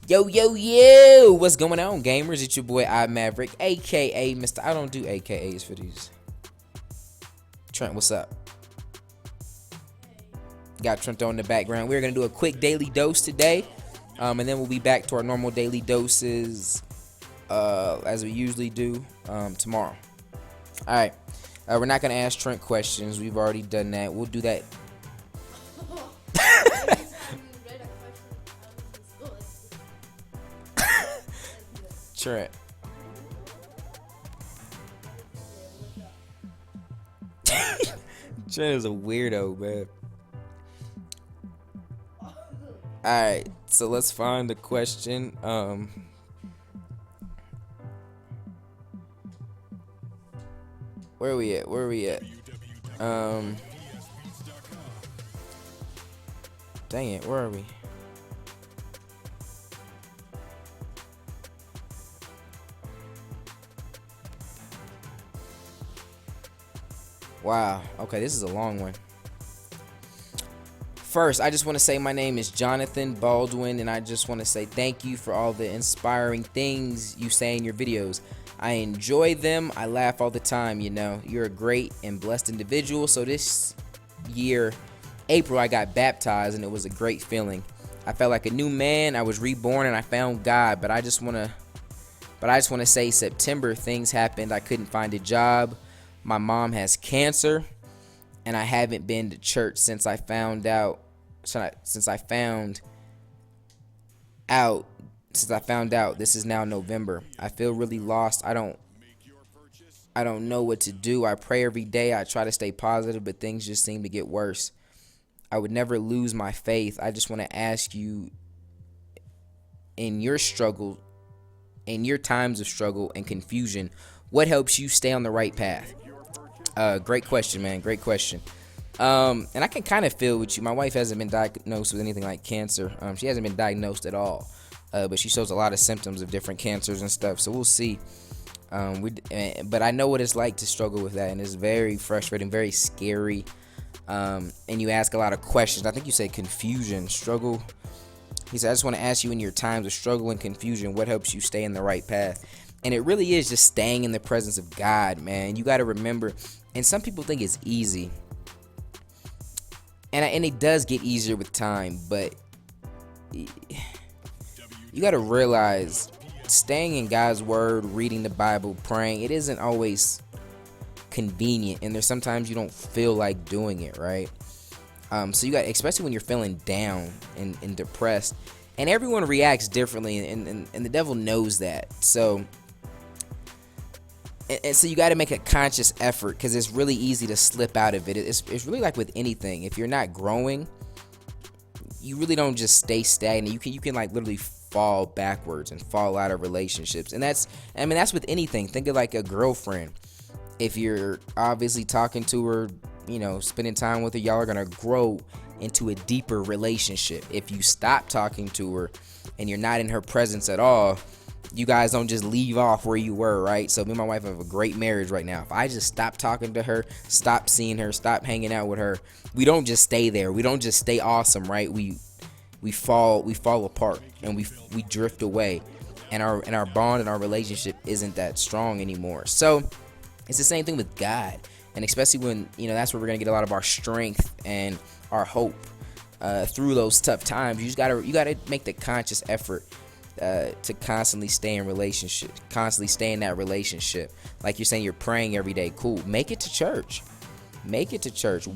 Yo, yo, yo! What's going on, gamers? It's your boy, mav-rik, aka Mr. I don't do AKAs for these. Trent, what's up? Got Trent on in the background. We're going to do a quick daily dose today, and then we'll be back to our normal daily doses as we usually do tomorrow. All right. We're not going to ask Trent questions. We've already done that. We'll do that. Trent. Trent is a weirdo, man. Alright, so let's find the question. Where are we at? Dang it, where are we? Wow, okay, this is a long one. First, I just want to say my name is Jonathan Baldwin, and I just want to say thank you for all the inspiring things you say in your videos. I enjoy them. I laugh all the time, you know. You're a great and blessed individual. So this year, April, I got baptized, and it was a great feeling. I felt like a new man. I was reborn, and I found God. But I just want to say September, things happened. I couldn't find a job. My mom has cancer, and I haven't been to church since I found out. Since I found out, this is now November. I feel really lost. I don't know what to do. I pray every day. I try to stay positive, but things just seem to get worse. I would never lose my faith. I just want to ask you, in your struggle, in your times of struggle and confusion, what helps you stay on the right path? Great question, man. Great question. And I can kind of feel with you. My wife hasn't been diagnosed with anything like cancer. She hasn't been diagnosed at all. But she shows a lot of symptoms of different cancers and stuff. So we'll see. But I know what it's like to struggle with that. And it's very frustrating, very scary. And you ask a lot of questions. I think you said confusion, struggle. He said, I just want to ask you, in your times of struggle and confusion, what helps you stay in the right path? And it really is just staying in the presence of God, man. You got to remember, and some people think it's easy. And it does get easier with time, but you got to realize staying in God's word, reading the Bible, praying, it isn't always convenient. And there's sometimes you don't feel like doing it, right? So you got, especially when you're feeling down and depressed, and everyone reacts differently, and the devil knows that. So you got to make a conscious effort, because it's really easy to slip out of it. It's really like with anything. If you're not growing, you really don't just stay stagnant. You can like literally fall backwards and fall out of relationships. And that's with anything. Think of like a girlfriend. If you're obviously talking to her, you know, spending time with her, y'all are gonna grow into a deeper relationship. If you stop talking to her and you're not in her presence at all, you guys don't just leave off where you were, right? So me and my wife have a great marriage right now. If I just stop talking to her, stop seeing her, stop hanging out with her, we don't just stay there. We don't just stay awesome, right? We fall apart, and we drift away, and our bond and our relationship isn't that strong anymore. So it's the same thing with God, and especially when, you know, that's where we're gonna get a lot of our strength and our hope through those tough times. You gotta make the conscious effort to constantly stay in relationship, constantly stay in that relationship. Like you're saying, you're praying every day. Cool. Make it to church.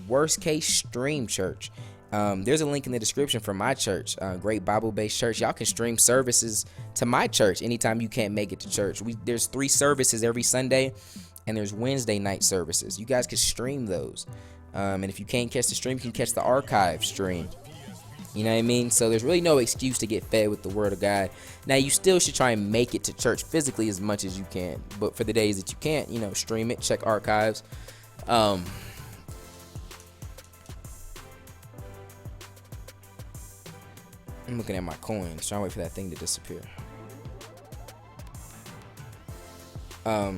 Worst case, stream church. There's a link in the description for my church, great Bible-based church. Y'all can stream services to my church anytime you can't make it to church. There's 3 services every Sunday, and there's Wednesday night services. You guys can stream those. And if you can't catch the stream, you can catch the archive stream. You know what I mean? So there's really no excuse to get fed with the word of God. Now, you still should try and make it to church physically as much as you can. But for the days that you can't, you know, stream it, check archives. I'm looking at my coins, trying to wait for that thing to disappear. Oh,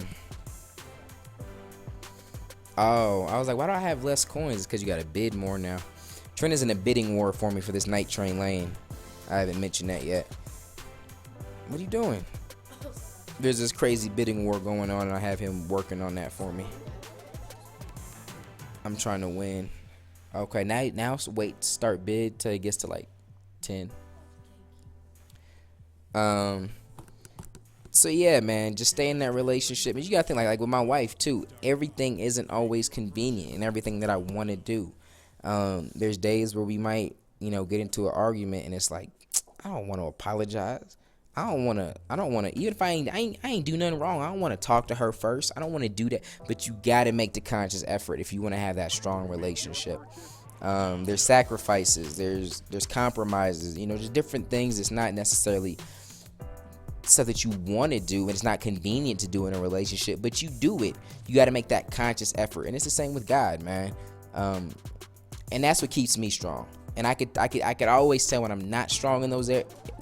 I was like, why do I have less coins? It's because you got to bid more now. Trent is in a bidding war for me for this night train lane. I haven't mentioned that yet. What are you doing? There's this crazy bidding war going on, and I have him working on that for me. I'm trying to win. Okay, now wait, start bid till it gets to like 10. So yeah, man, just stay in that relationship. And you gotta think like with my wife too. Everything isn't always convenient and everything that I want to do. There's days where we might, get into an argument, and it's like, I don't want to apologize. I don't want to, even if I ain't do nothing wrong. I don't want to talk to her first. I don't want to do that. But you got to make the conscious effort if you want to have that strong relationship. There's sacrifices. There's compromises. Just different things. It's not necessarily stuff that you want to do, and it's not convenient to do in a relationship, but you do it. You got to make that conscious effort, and it's the same with God, man. And that's what keeps me strong. And I could always tell when I'm not strong in those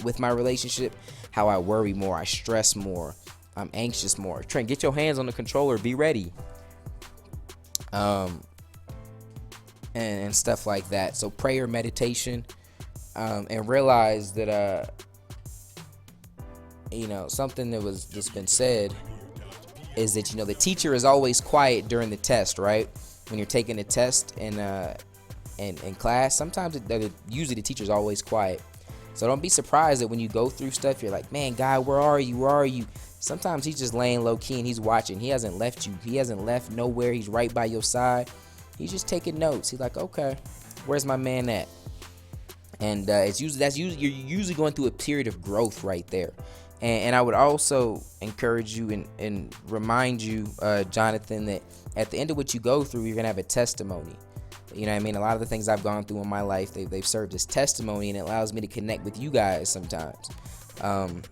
with my relationship, how I worry more, I stress more, I'm anxious more. Trent, get your hands on the controller, be ready. And stuff like that. So prayer, meditation, and realize that something that was just been said is that the teacher is always quiet during the test, right? When you're taking a test in class, sometimes usually the teacher's always quiet. So don't be surprised that when you go through stuff, you're like, man, God, where are you? Where are you? Sometimes he's just laying low key and he's watching. He hasn't left you. He hasn't left nowhere. He's right by your side. He's just taking notes. He's like, okay, where's my man at? And you're usually going through a period of growth right there. And I would also encourage you and remind you, Jonathan, that at the end of what you go through, you're gonna have a testimony. You know what I mean? A lot of the things I've gone through in my life, they've served as testimony, and it allows me to connect with you guys sometimes. And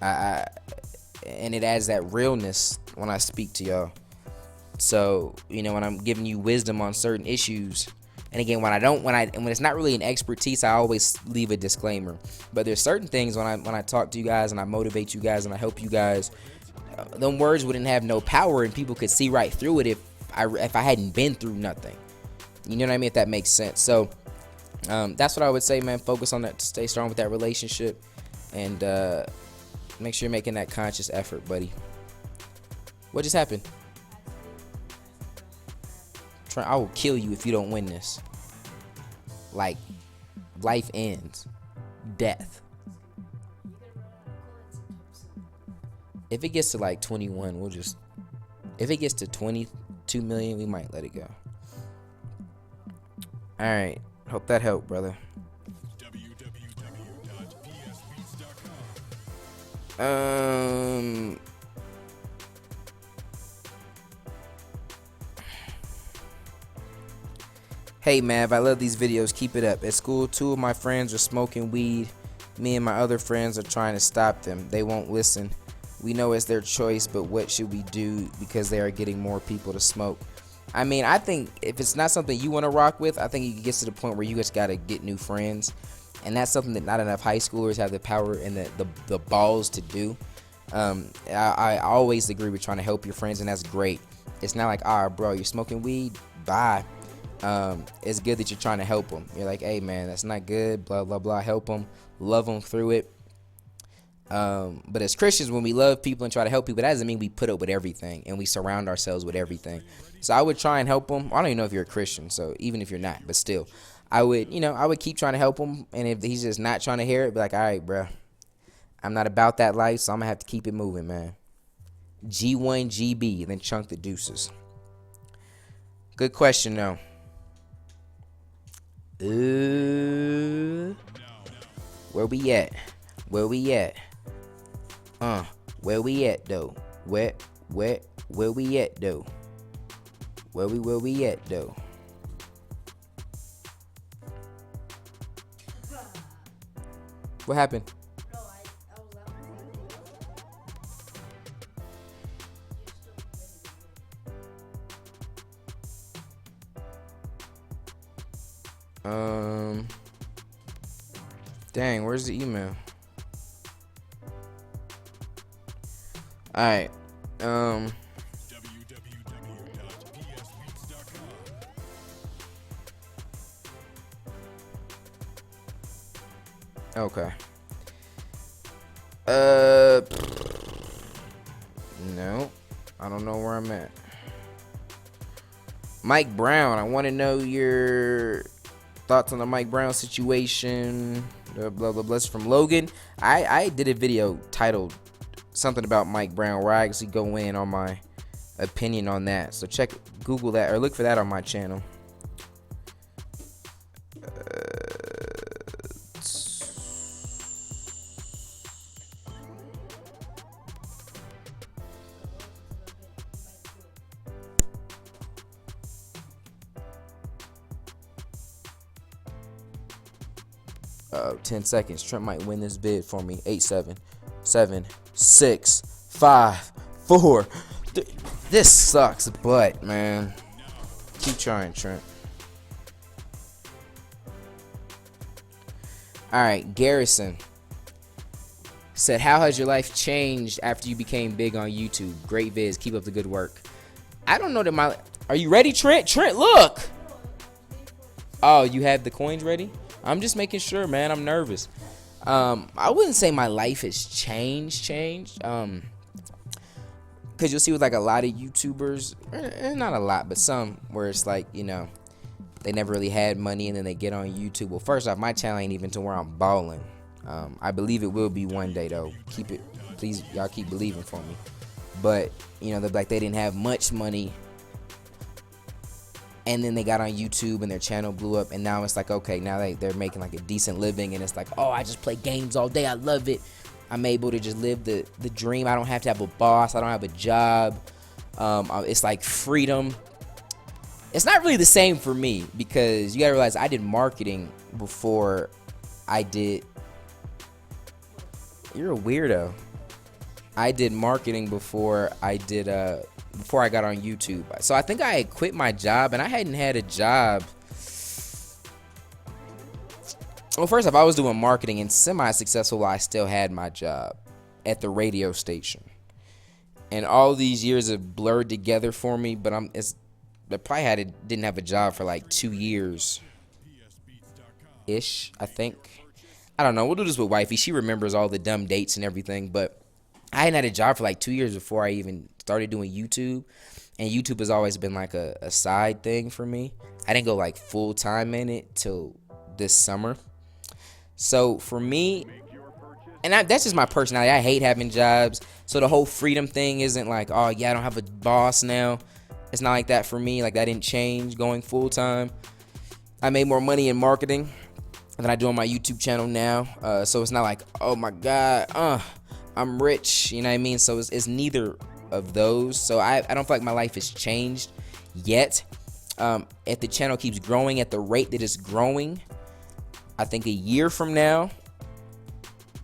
it adds that realness when I speak to y'all. So, when I'm giving you wisdom on certain issues, and again, when it's not really an expertise, I always leave a disclaimer. But there's certain things when I talk to you guys and I motivate you guys and I help you guys, them words wouldn't have no power, and people could see right through it if I hadn't been through nothing. You know what I mean? If that makes sense. So that's what I would say, man. Focus on that. Stay strong with that relationship, and make sure you're making that conscious effort, buddy. What just happened? I will kill you if you don't win this. Like, life ends. Death. If it gets to like 21, if it gets to 22 million, we might let it go. All right. Hope that helped, brother. Hey, Mav, I love these videos. Keep it up. At school, 2 of my friends are smoking weed. Me and my other friends are trying to stop them. They won't listen. We know it's their choice, but what should we do because they are getting more people to smoke? I mean, I think if it's not something you want to rock with, I think it gets to the point where you just got to get new friends. And that's something that not enough high schoolers have the power and the balls to do. I always agree with trying to help your friends, and that's great. It's not like, bro, you're smoking weed? Bye. It's good that you're trying to help them. You're like, hey, man, that's not good, blah, blah, blah. Help them, love them through it. But as Christians, when we love people and try to help people, that doesn't mean we put up with everything and we surround ourselves with everything. So I would try and help them. I don't even know if you're a Christian, so even if you're not, but still, I would keep trying to help him. And if he's just not trying to hear it, be like, all right, bro, I'm not about that life, so I'm gonna have to keep it moving, man. G1 GB, and then chunk the deuces. Good question, though. Where we at? Where we at? Where we at though? Where we at though? Where we at though? What happened? Dang, where's the email? Alright. Okay. No, I don't know where I'm at. Mike Brown, I want to know your thoughts on the Mike Brown situation. Blah blah blah. It's from Logan. I did a video titled something about Mike Brown where I actually go in on my opinion on that. So Google that or look for that on my channel. 10 seconds. Trent might win this bid for me. 8, 7, 7, 6, 5, 4. This sucks, but man, keep trying, Trent. All right, Garrison said, "How has your life changed after you became big on YouTube? Great vids. Keep up the good work." I don't know that Are you ready, Trent? Trent, look. Oh, you have the coins ready? I'm just making sure, man. I'm nervous. I wouldn't say my life has changed. Because you'll see with like a lot of YouTubers, not a lot, but some, where it's like, you know, they never really had money and then they get on YouTube. Well, first off, my channel ain't even to where I'm balling. I believe it will be one day, though. Please, y'all keep believing for me. But, you know, they didn't have much money. And then they got on YouTube and their channel blew up. And now it's like, okay, now they're making like a decent living. And it's like, oh, I just play games all day. I love it. I'm able to just live the dream. I don't have to have a boss. I don't have a job. It's like freedom. It's not really the same for me because you got to realize I did marketing before I did. You're a weirdo. I did marketing before I got on YouTube. So I think I had quit my job and I hadn't had a job. Well, first off, I was doing marketing and semi-successful while I still had my job at the radio station. And all these years have blurred together for me, but I probably didn't have a job for like 2 years ish, I think. I don't know. We'll do this with wifey. She remembers all the dumb dates and everything, but I hadn't had a job for like 2 years before I even started doing YouTube. And YouTube has always been like a side thing for me. I didn't go like full time in it till this summer. So for me, and that's just my personality. I hate having jobs. So the whole freedom thing isn't like, oh yeah, I don't have a boss now. It's not like that for me. Like that didn't change going full time. I made more money in marketing than I do on my YouTube channel now. So it's not like, oh my God, I'm rich. You know what I mean? So it's neither of those. So I don't feel like my life has changed yet. If the channel keeps growing at the rate that it's growing, I think a year from now,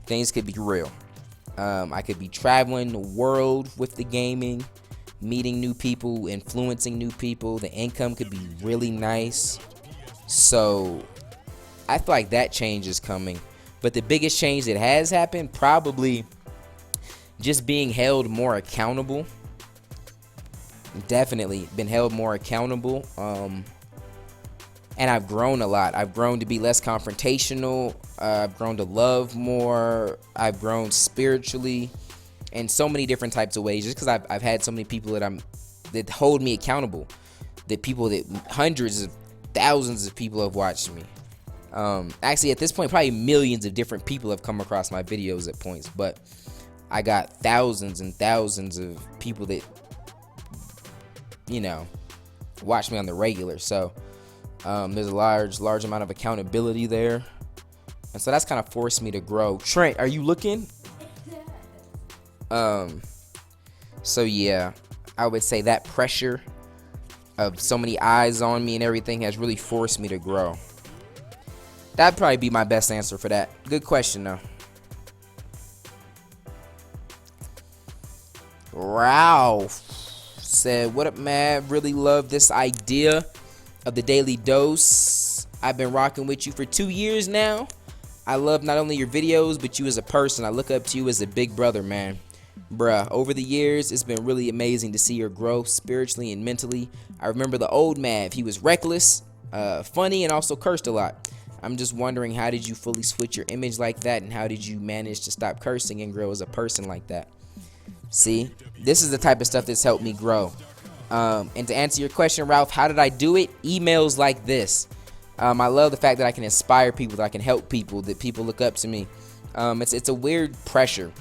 things could be real. I could be traveling the world with the gaming, meeting new people, influencing new people. The income could be really nice. So I feel like that change is coming. But the biggest change that has happened, probably just being held more accountable. Definitely been held more accountable. And I've grown a lot. I've grown to be less confrontational. I've grown to love more. I've grown spiritually in so many different types of ways. Just because I've had so many people that hold me accountable. That hundreds of thousands of people have watched me. Actually, at this point, probably millions of different people have come across my videos at points. But I got thousands and thousands of people that, you know, watch me on the regular. So there's a large amount of accountability there. And so that's kind of forced me to grow. Trent, are you looking? So yeah, I would say that pressure of so many eyes on me and everything has really forced me to grow. That'd probably be my best answer for that. Good question, though. Ralph said, "What up, man? Really love this idea of the daily dose. I've been rocking with you for 2 years now. I love not only your videos, but you as a person. I look up to you as a big brother, man. Bruh, over the years, it's been really amazing to see your growth spiritually and mentally. I remember the old Mav. He was reckless, funny, and also cursed a lot. I'm just wondering, how did you fully switch your image like that, and how did you manage to stop cursing and grow as a person like that? See, this is the type of stuff that's helped me grow. And to answer your question, Ralph, how did I do it? Emails like this. I love the fact that I can inspire people, that I can help people, that people look up to me. It's a weird pressure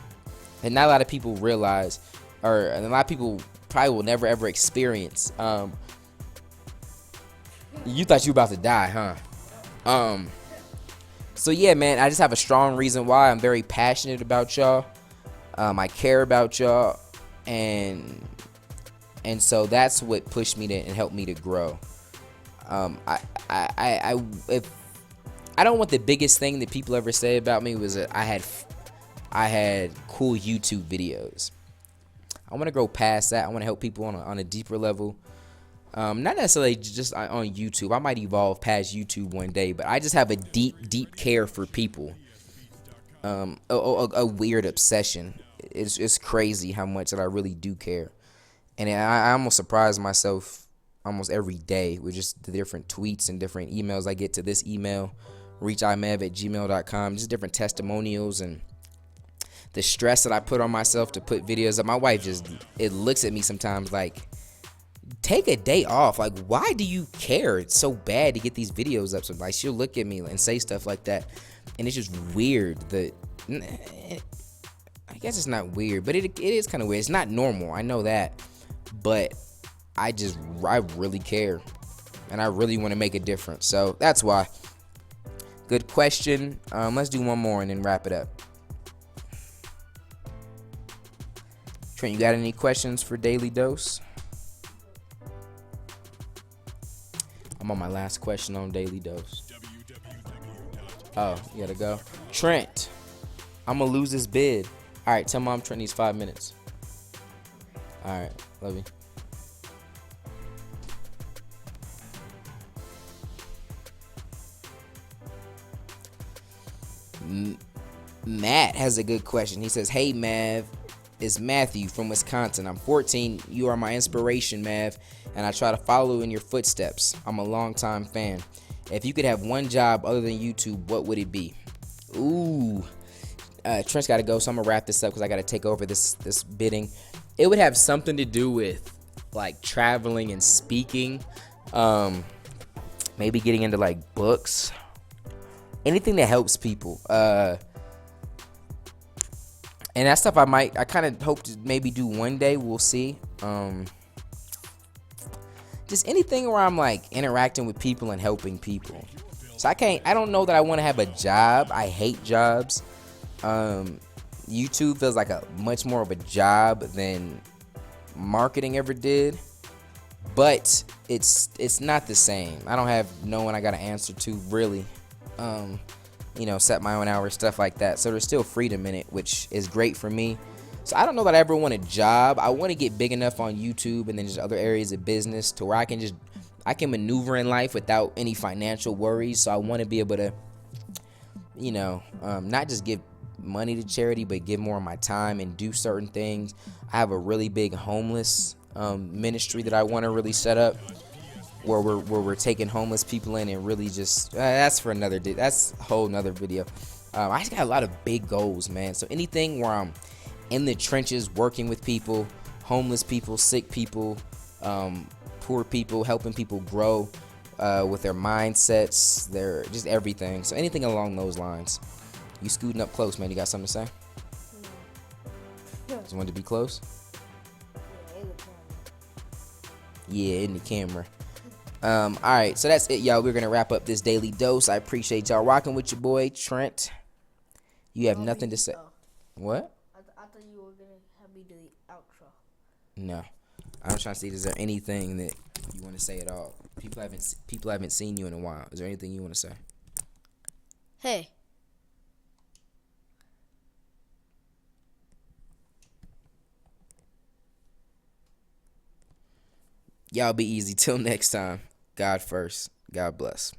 that not a lot of people realize, or a lot of people probably will never ever experience. You thought you were about to die, huh? So yeah, man, I just have a strong reason why. I'm very passionate about y'all. I care about y'all, and so that's what pushed me to and helped me to grow. If I don't want the biggest thing that people ever say about me was that I had cool YouTube videos. I want to go past that. I want to help people on a deeper level. Not necessarily just on YouTube. I might evolve past YouTube one day, but I just have a deep care for people. A weird obsession. It's crazy how much that I really do care, and I almost surprise myself almost every day with just the different tweets and different emails I get to this email, reachimav@gmail.com, just different testimonials and the stress that I put on myself to put videos up. My wife it looks at me sometimes like, take a day off. Like, why do you care? It's so bad to get these videos up. So like, she'll look at me and say stuff like that, and it's just weird. I guess it's not weird, but it is kind of weird. It's not normal. I know that, but I really care, and I really want to make a difference. So that's why. Good question. Let's do one more and then wrap it up. Trent, you got any questions for Daily Dose? I'm on my last question on Daily Dose. Oh, you gotta go. Trent, I'm gonna lose this bid. All right, tell Mom Trent needs 5 minutes. All right, love you. Matt has a good question. He says, "Hey Mav, it's Matthew from Wisconsin. I'm 14. You are my inspiration, Mav, and I try to follow in your footsteps. I'm a longtime fan. If you could have one job other than YouTube, what would it be?" Ooh. Trent's got to go, so I'm going to wrap this up because I got to take over this bidding. It would have something to do with, like, traveling and speaking. Maybe getting into, like, books. Anything that helps people. And that stuff I kind of hope to maybe do one day. We'll see. Just anything where I'm, like, interacting with people and helping people. So I don't know that I want to have a job. I hate jobs. YouTube feels like a much more of a job than marketing ever did, but it's not the same. I don't have no one I gotta answer to really, set my own hours, stuff like that. So there's still freedom in it, which is great for me. So I don't know that I ever want a job. I want to get big enough on YouTube and then just other areas of business to where I can maneuver in life without any financial worries. So I want to be able to, not just give money to charity, but give more of my time and do certain things. I have a really big homeless ministry that I want to really set up, where we're taking homeless people in and really just that's a whole nother video. I just got a lot of big goals, man. So anything where I'm in the trenches working with people, homeless people, sick people, poor people, helping people grow with their mindsets, their just everything. So anything along those lines. You scooting up close, man. You got something to say? No. Just wanted to be close? Yeah, in the camera. All right, so that's it, y'all. We're going to wrap up this Daily Dose. I appreciate y'all rocking with your boy, Trent. You have nothing to say. What? I thought you were going to have me do the outro. No. I'm trying to see, is there anything that you want to say at all? People haven't seen you in a while. Is there anything you want to say? Hey. Y'all be easy. Till next time. God first. God bless.